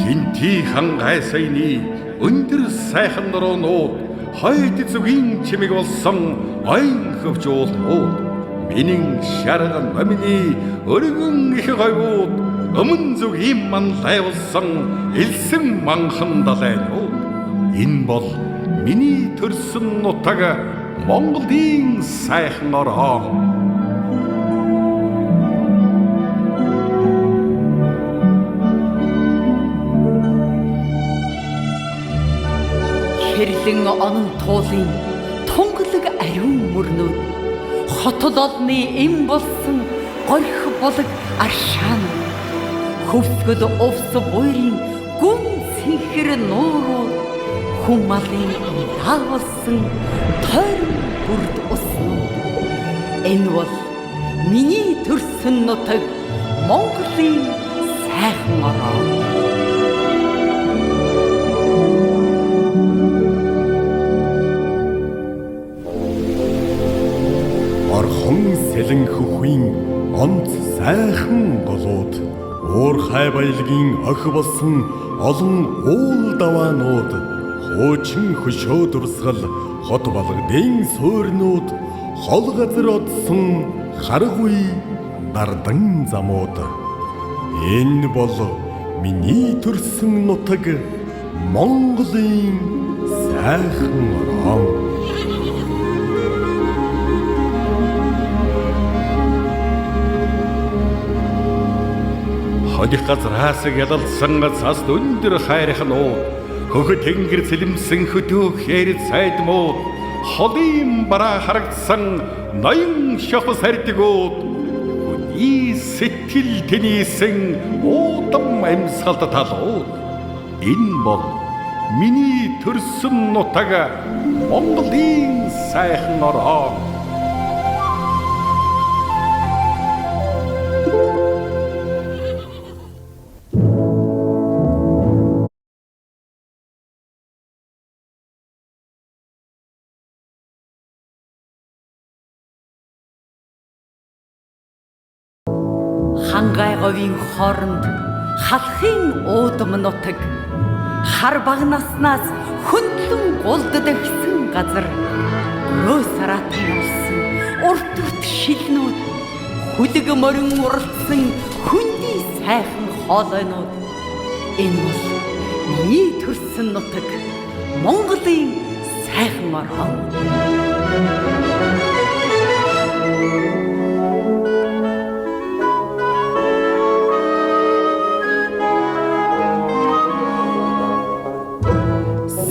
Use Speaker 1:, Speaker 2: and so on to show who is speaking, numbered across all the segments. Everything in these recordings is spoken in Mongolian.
Speaker 1: Хинти хангай саяны өндөр сайхан нуруунууд хойд зүгийн чимэг болсон айн хөвч уулнууд минин шарган номины өргөн их гойвууд өмнө зүгийн манлай болсон элсэн манхан далайнууд энэ бол миний төрсөн нутаг Монголын сайхан орон.
Speaker 2: Хэрлэн онон туулын тунгалаг ариун мөрнүүд хотод олны эм болсон горх болог аршаан хөвсгөл увс буйрын гүн синхэр нуурууд хүмалын таавалсан тойрон бүрд уснууд энэ бол миний төрсөн нутаг Монголын сайхан орон.
Speaker 3: Орхон сэлэн хөхвийн онц сайхан голууд уур хай баялагын ох болсон олон уул даваанууд хуучин хөшөө дурсгал хот болгодын суурнууд хол газар одсон харгуй дардан замууд энэ бол миний төрсөн нутаг Монголын сайхан орон.
Speaker 1: Hodих газраас ялалсан цаст өндөр хайрхнууд хөхө тэнгэр цэлэмсэн хөдөө хэрэг сайдмууд холын бараа харагдсан ноён шохос хардгууд хүний сэтгэл тэнийсэн уудам амьсгалд талууд энэ бол миний төрсөн нутаг Монголын сайхан орон.
Speaker 2: Хангай говийн хооронд халахын уудам нутаг хар багнаснаас хөндлөн гулддагсан газар рөөсаратын улсан урт урт шилнүүд хүлэг морин уралдсан хүндий сайхан хоолойнууд энэ бол миний төрсөн нутаг Монголын сайхан орон.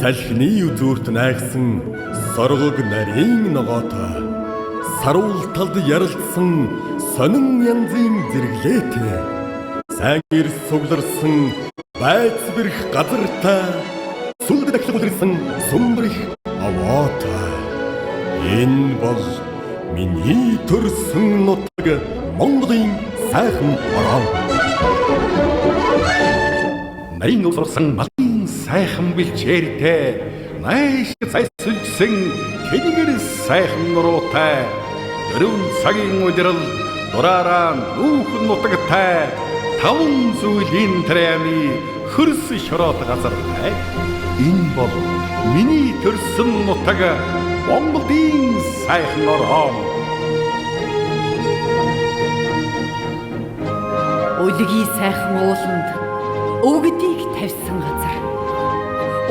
Speaker 3: Салхины үзүүрт найгсан соргог нарийн ногоотой саруул талд яралдсан сонин янзын зэрэглээтэй сайн ирс сугларсан байц бэрх газартай сүлд дахлаг үлрсэн сүмбрэх аваатай энэ бол миний төрсөн нутаг Монголын сайхан орон.
Speaker 1: Нарийн усрсан сайхан бэлчээртэй найш зайсулсан тэнгэр сайхан нуруутай дөрвөн цагийн удирал дураараа нүүхэн нутагтай таван зүйлийн трэми хөрс шороод газартай энэ бол миний төрсөн нутаг Монголын сайхан орон.
Speaker 2: Өлгийн сайхан ууланд өвгдийг тавьсан газар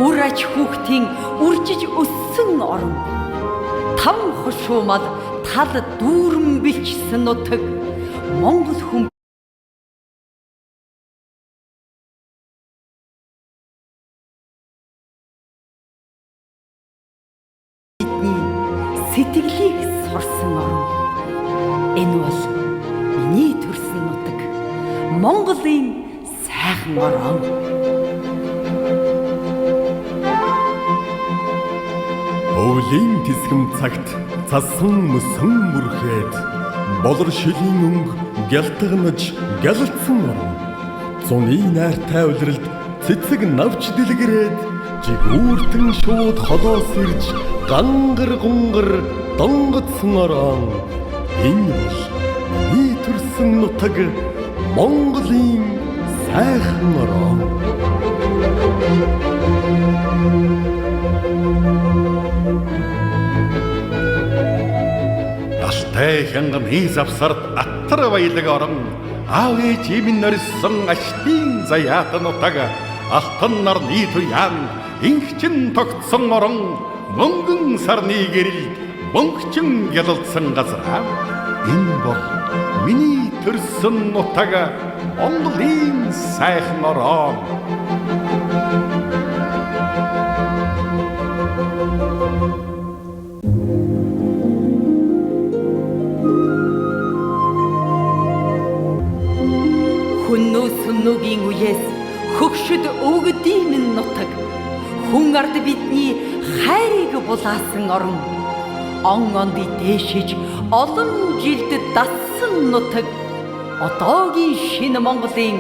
Speaker 2: үр аж хүүхдийн үржиж өссөн орон там хошуумал тал дүүрэн бэлчсэн нутаг Монгол хүн сэтгэлийг сорсон орон энэ бол миний төрсөн нутаг Монголын сайхан орон.
Speaker 3: Өвлийн тисгэм цагт цасан мөсөн мөрхөөд болор шилийн өнг гялтганаж гялалцсан орон зуны найртай улиралд цэцэг навч дэлгэрээд жигүүртэн шууд холоос ирж гангар гунгар донгодсон орон энэ бол миний төрсөн нутаг Монголын сайхан орон.
Speaker 1: хянганы завсарт аттар баялаг орон аав ээж минь норьсон аштын заяатан утаг алтан нарны туяан инхчин тогтсон орон мөнгөн сарны гэрэлд мөнгөчин гялалцсан газар энэ бол миний төрсөн нутаг Монголын сайхан орон.
Speaker 2: Хүннөө сүннөгийн үеэс хөгшөд өвгөдийн минь нутаг. Хүн ард бидний хайрыг булаасан орон. Он онд дээшиж олон жилд дассан нутаг. Одоогийн шинэ Монголын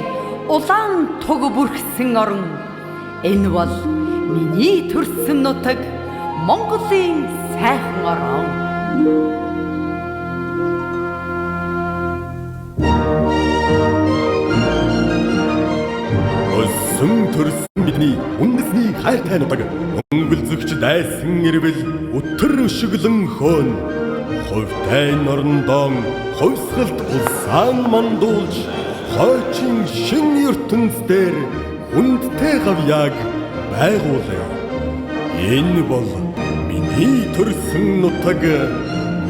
Speaker 2: улаан туг бүрхсэн орон. Энэ бол миний төрсөн нутаг Монголын сайхан орон.
Speaker 3: Өссөн төрсөн бидний үндэсний хайртай нутаг. Өнгөлзөгч дайсан ирвэл өтөр өшөглөн хөөн. Ховтай норндон ховсгалт улсаан мандуулж хойчин шин ертөнц дээр хүндтэй гавьяаг байгуулъя. Энэ бол миний төрсөн нутаг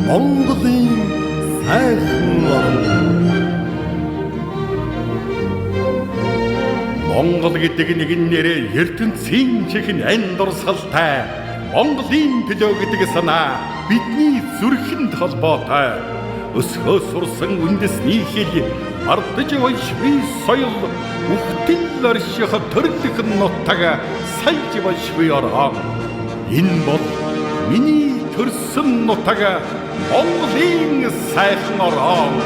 Speaker 3: Монголын сайхан орн.
Speaker 1: Монгол гэдэг нэгэн нэрээ ертөнцийн чихэн ань дурсгалтай. Монголын төлөө гэдэг санаа бидний зүрхэнд холбоотой. Өсгөө сурсан үндэсний хэл ардж вайшгүй соёл үхтэл орших төрлөх нутаг сальж вайшгүй орон. Энэ бол миний төрсөн нутаг Монголын сайхан орон.